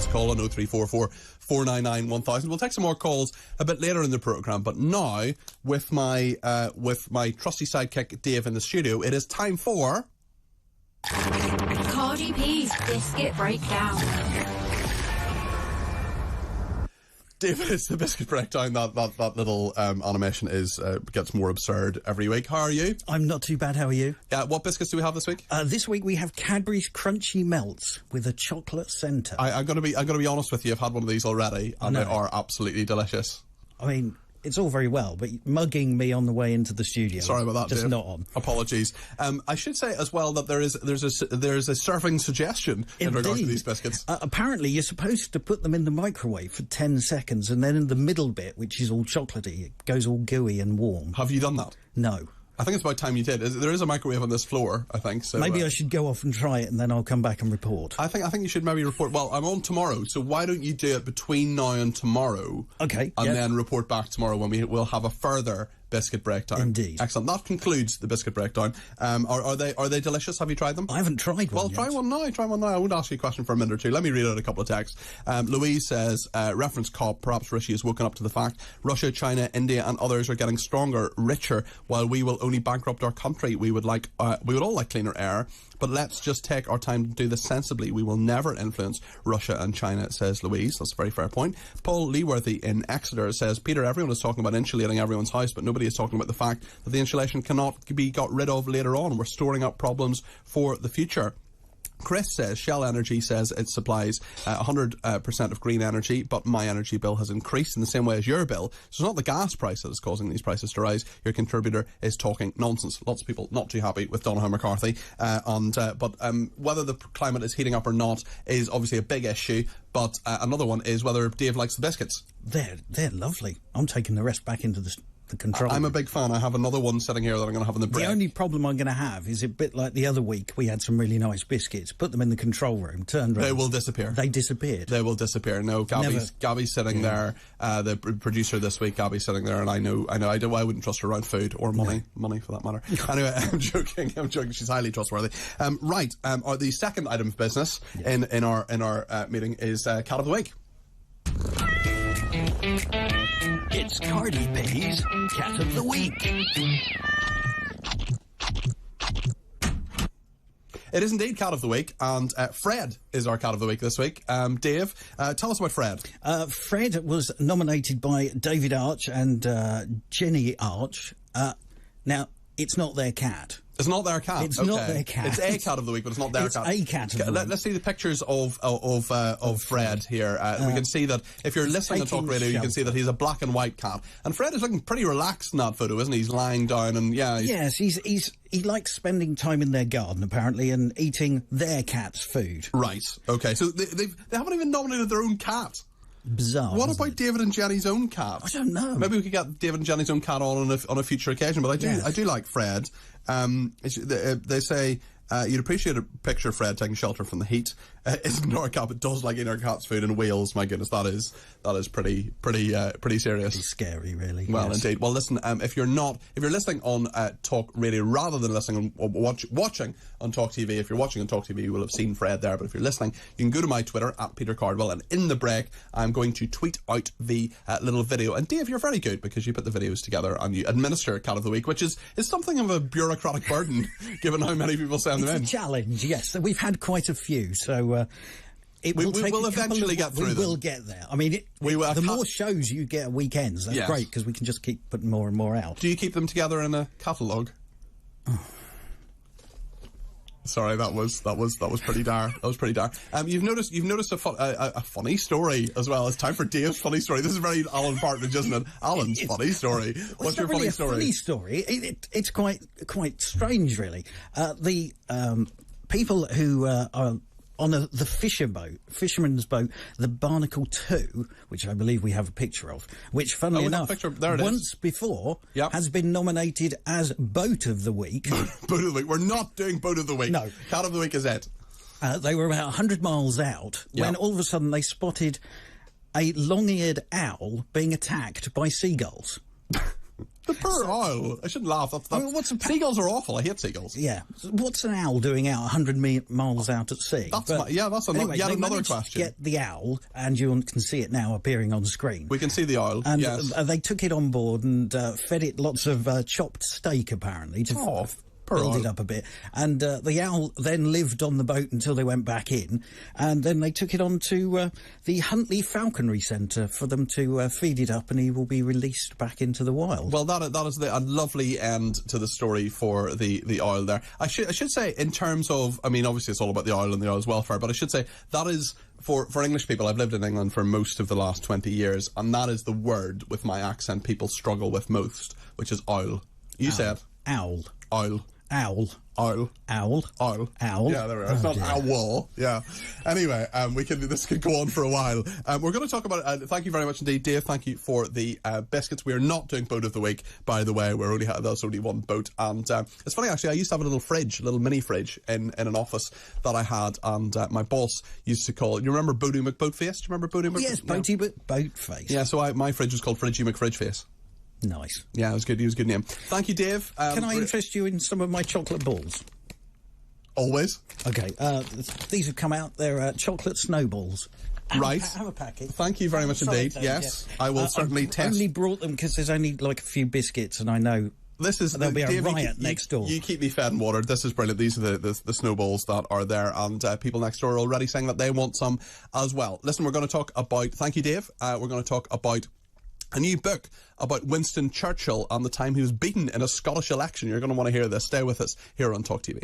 us a call on 0344 499 1000. We'll take some more calls a bit later in the programme, but now, with my trusty sidekick Dave in the studio, it is time for... Cardi B's Biscuit Breakdown. David, it's the Biscuit Breakdown. That little animation gets more absurd every week. How are you? I'm not too bad. How are you? What biscuits do we have this week? This week we have Cadbury's Crunchy Melts with a chocolate centre. I'm gonna be honest with you. I've had one of these already, and they are absolutely delicious. I mean, it's all very well, but mugging me on the way into the studio. Sorry about that, just Dave. not on. Apologies. I should say as well that there's a serving suggestion in regards to these biscuits. Apparently, you're supposed to put them in the microwave for 10 seconds, and then in the middle bit, which is all chocolatey, it goes all gooey and warm. Have you done that? No. I think it's about time you did. There is a microwave on this floor, I think. So maybe I should go off and try it, and then I'll come back and report. I think you should maybe report. Well, I'm on tomorrow, so why don't you do it between now and tomorrow? Okay. And then report back tomorrow when we'll have a further Biscuit Breakdown. Indeed. Excellent. That concludes the Biscuit Breakdown. Are they delicious? Have you tried them? I haven't tried one yet. Try one now. I won't ask you a question for a minute or two. Let me read out a couple of texts. Louise says, reference cop, perhaps Rishi has woken up to the fact Russia, China, India and others are getting stronger, richer, while we will only bankrupt our country. We would all like cleaner air, but let's just take our time to do this sensibly. We will never influence Russia and China, says Louise. That's a very fair point. Paul Leeworthy in Exeter says, Peter, everyone is talking about insulating everyone's house, but nobody is talking about the fact that the insulation cannot be got rid of later on. We're storing up problems for the future. Chris says, Shell Energy says it supplies 100% of green energy, but my energy bill has increased in the same way as your bill. So it's not the gas price that is causing these prices to rise. Your contributor is talking nonsense. Lots of people not too happy with Donohoe McCarthy. But whether the climate is heating up or not is obviously a big issue. But another one is whether Dave likes the biscuits. They're lovely. I'm taking the rest back into the control. I'm a big fan. I have another one sitting here that I'm going to have in the break. The only problem I'm going to have is a bit like the other week. We had some really nice biscuits. Put them in the control room. Turned around. They will disappear. They disappeared. They will disappear. No, Gabby's sitting there. The producer this week, Gabby's sitting there, and I wouldn't trust her around food or money for that matter. Anyway, I'm joking. She's highly trustworthy. The second item of business in our meeting is Cat of the Week. It's Cardi B's Cat of the Week. It is indeed Cat of the Week, and Fred is our Cat of the Week this week. Dave, tell us about Fred. Fred was nominated by David Arch and Jenny Arch. Now, it's not their cat. It's not their cat. It's not their cat. It's a Cat of the Week, but it's not their cat. It's a cat of the week. Let's see the pictures of Fred here. We can see that if you're listening to Talk Radio, you can see that he's a black and white cat. And Fred is looking pretty relaxed in that photo, isn't he? He's lying down and Yes, he likes spending time in their garden apparently and eating their cat's food. Right. Okay. So they haven't even nominated their own cat. Bizarre. What about David and Jenny's own cat? I don't know. Maybe we could get David and Jenny's own cat on a future occasion. But I do like Fred. They say you'd appreciate a picture of Fred taking shelter from the heat. Isn't our cat? It does like eating our cat's food in Wales. My goodness, that is pretty serious. It's scary, really. Well, yes. Indeed. Well, listen. If you're listening on Talk Radio rather than listening on watching on Talk TV, if you're watching on Talk TV, you will have seen Fred there. But if you're listening, you can go to my Twitter at Peter Cardwell, and in the break, I'm going to tweet out the little video. And Dave, you're very good because you put the videos together and you administer Cat of the Week, which is something of a bureaucratic burden, given how many people send them in. It's a challenge, yes. We've had quite a few, so we will eventually get through them. We will get there. I mean, the more shows you get at weekends, that's great, because we can just keep putting more and more out. Do you keep them together in a catalogue? Oh. Sorry, that was pretty dire. That was pretty dire. You've noticed a funny story as well. It's time for Dave's funny story. This is very Alan Partridge, isn't it? Alan's funny story. What's your funny story? Funny story. It's quite strange, really. The people who are on the fisherman's boat, the Barnacle 2, which I believe we have a picture of, which, funnily enough, once before has been nominated as Boat of the Week. Boat of the Week. We're not doing Boat of the Week. No. Cat of the Week is it. They were about 100 miles out when all of a sudden they spotted a long-eared owl being attacked by seagulls. The poor owl. I shouldn't laugh. Seagulls are awful. I hate seagulls. Yeah. What's an owl doing out 100 miles out at sea? That's anyway, yet they another managed question. to get the owl, and you can see it now appearing on screen. We can see the owl, And yes. they took it on board and fed it lots of chopped steak, apparently, to build it up a bit. And the owl then lived on the boat until they went back in, and then they took it on to the Huntley Falconry Centre for them to feed it up, and he will be released back into the wild. Well, that is a lovely end to the story for the owl there. I should say, in terms of, I mean, obviously it's all about the owl and the owl's welfare, but I should say that is, for English people, I've lived in England for most of the last 20 years, and that is the word with my accent people struggle with most, which is owl. You said Owl. Owl. Owl. Owl. Owl. Owl. Owl. Yeah, there we are. It's not owl. Yeah. Anyway, this could go on for a while. We're going to talk about it. Thank you very much indeed, Dave. Thank you for the biscuits. We are not doing boat of the week, by the way. There's only one boat, and it's funny actually. I used to have a little mini fridge in an office that I had, and my boss used to call. You remember Boaty McBoatface? Do you remember Boaty McBoatface? Yes, Boaty Boatface. Yeah. So my fridge was called Fridgy McFridgeface. Nice. Yeah, it was good. He was a good name. Thank you, Dave. Can I interest you in some of my chocolate balls? Always. Okay. These have come out. They're chocolate snowballs. Right. Have a packet. Thank you very much indeed. Yes, yeah. I will certainly test. I only brought them because there's only like a few biscuits, and I know there'll be a riot next door. You keep me fed and watered. This is brilliant. These are the snowballs that are there, and people next door are already saying that they want some as well. Listen, we're going to talk about. Thank you, Dave. We're going to talk about a new book about Winston Churchill and the time he was beaten in a Scottish election. You're going to want to hear this. Stay with us here on TalkTV.